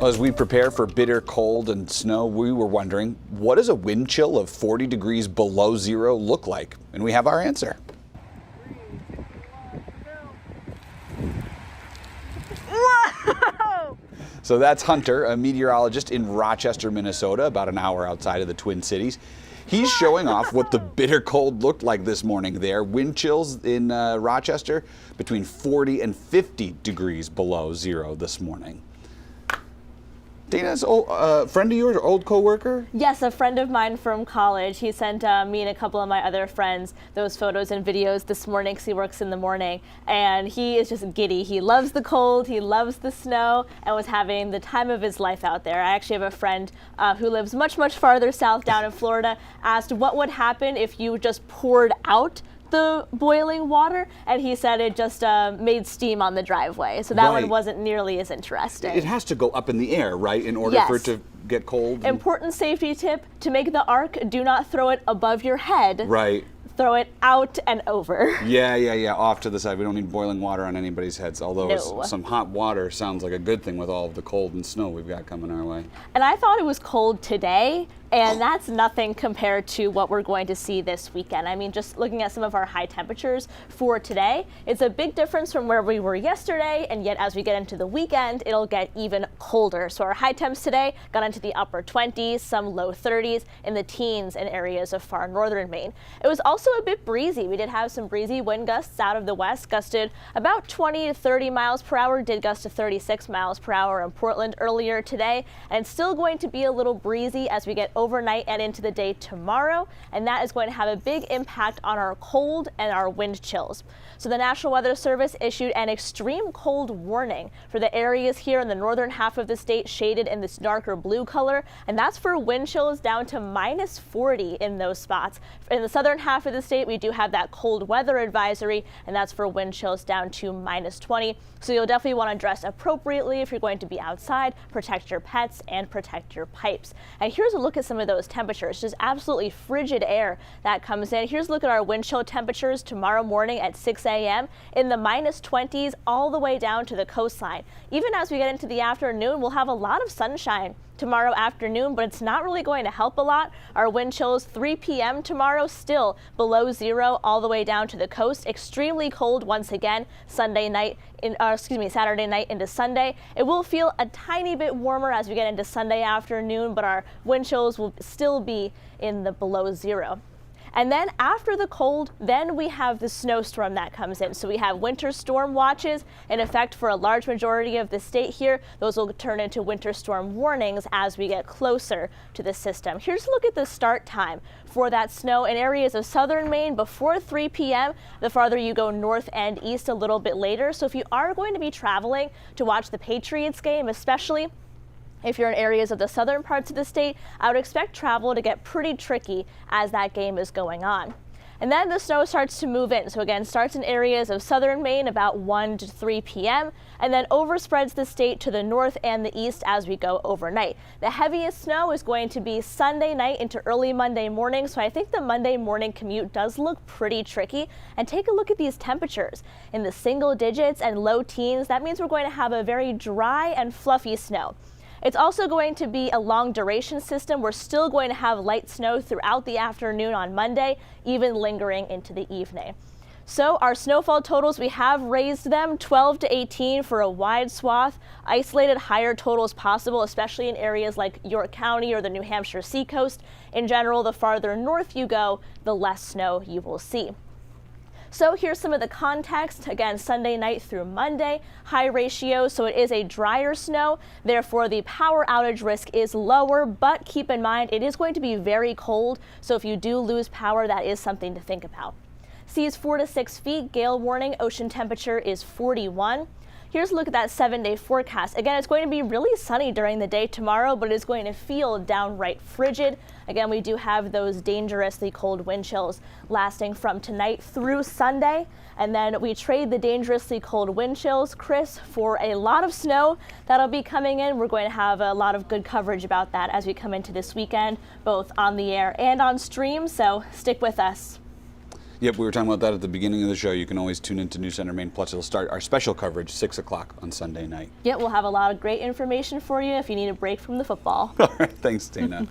As we prepare for bitter cold and snow, we were wondering, what does a wind chill of 40 degrees below zero look like? And we have our answer. So that's Hunter, a meteorologist in Rochester, Minnesota, about an hour outside of the Twin Cities. He's showing off what the bitter cold looked like this morning there. Wind chills in Rochester between 40 and 50 degrees below zero this morning. Dana's a friend of yours, or old co-worker? Yes, a friend of mine from college. He sent me and a couple of my other friends those photos and videos this morning because he works in the morning. And he is just giddy. He loves the cold, he loves the snow, and was having the time of his life out there. I actually have a friend who lives much, much farther south down in Florida, asked what would happen if you just poured out the boiling water, and he said it just made steam on the driveway. So that one wasn't nearly as interesting. It has to go up in the air, right, in order for it to get cold? Important safety tip, to make the arc, do not throw it above your head. Right. Throw it out and over. Yeah, off to the side. We don't need boiling water on anybody's heads, although some hot water sounds like a good thing with all of the cold and snow we've got coming our way. And I thought it was cold today, and that's nothing compared to what we're going to see this weekend. I mean, just looking at some of our high temperatures for today, it's a big difference from where we were yesterday, and yet as we get into the weekend, it'll get even colder. So our high temps today got into the upper 20s, some low 30s, in the teens in areas of far northern Maine. It was also a bit breezy. We did have some breezy wind gusts out of the west, gusted about 20 to 30 miles per hour, did gust to 36 miles per hour in Portland earlier today, and it's still going to be a little breezy as we get overnight and into the day tomorrow, and that is going to have a big impact on our cold and our wind chills. So the National Weather Service issued an extreme cold warning for the areas here in the northern half of the state shaded in this darker blue color, and that's for wind chills down to minus 40 in those spots. In the southern half of the state, we do have that cold weather advisory, and that's for wind chills down to minus 20. So you'll definitely want to dress appropriately if you're going to be outside, protect your pets, and protect your pipes. And here's a look at some of those temperatures, just absolutely frigid air that comes in. Here's a look at our wind chill temperatures tomorrow morning at 6 a.m. in the minus 20s all the way down to the coastline. Even as we get into the afternoon, we'll have a lot of sunshine tomorrow afternoon, but it's not really going to help a lot. Our wind chills 3 p.m. tomorrow still below zero all the way down to the coast. Extremely cold once again Saturday night into Sunday. It will feel a tiny bit warmer as we get into Sunday afternoon, but our wind chills will still be in the below zero. And then after the cold, then we have the snowstorm that comes in. So we have winter storm watches in effect for a large majority of the state here. Those will turn into winter storm warnings as we get closer to the system. Here's a look at the start time for that snow in areas of southern Maine before 3 p.m. The farther you go north and east a little bit later. So if you are going to be traveling to watch the Patriots game, especially if you're in areas of the southern parts of the state, I would expect travel to get pretty tricky as that game is going on. And then the snow starts to move in. So again, starts in areas of southern Maine about 1 to 3 p.m. and then overspreads the state to the north and the east as we go overnight. The heaviest snow is going to be Sunday night into early Monday morning. So I think the Monday morning commute does look pretty tricky. And take a look at these temperatures in the single digits and low teens. That means we're going to have a very dry and fluffy snow. It's also going to be a long duration system. We're still going to have light snow throughout the afternoon on Monday, even lingering into the evening. So our snowfall totals, we have raised them 12 to 18 for a wide swath. Isolated higher totals possible, especially in areas like York County or the New Hampshire seacoast. In general, the farther north you go, the less snow you will see. So here's some of the context. Again, Sunday night through Monday, high ratio, so it is a drier snow. Therefore, the power outage risk is lower, but keep in mind it is going to be very cold. So if you do lose power, that is something to think about. Seas 4 to 6 feet, gale warning, ocean temperature is 41. Here's a look at that 7-day forecast. Again, it's going to be really sunny during the day tomorrow, but it's going to feel downright frigid. Again, we do have those dangerously cold wind chills lasting from tonight through Sunday. And then we trade the dangerously cold wind chills, Chris, for a lot of snow that'll be coming in. We're going to have a lot of good coverage about that as we come into this weekend, both on the air and on stream. So stick with us. Yep, we were talking about that at the beginning of the show. You can always tune into News Center Maine Plus. It'll start our special coverage 6 o'clock on Sunday night. Yeah, we'll have a lot of great information for you if you need a break from the football. All right, thanks, Dana.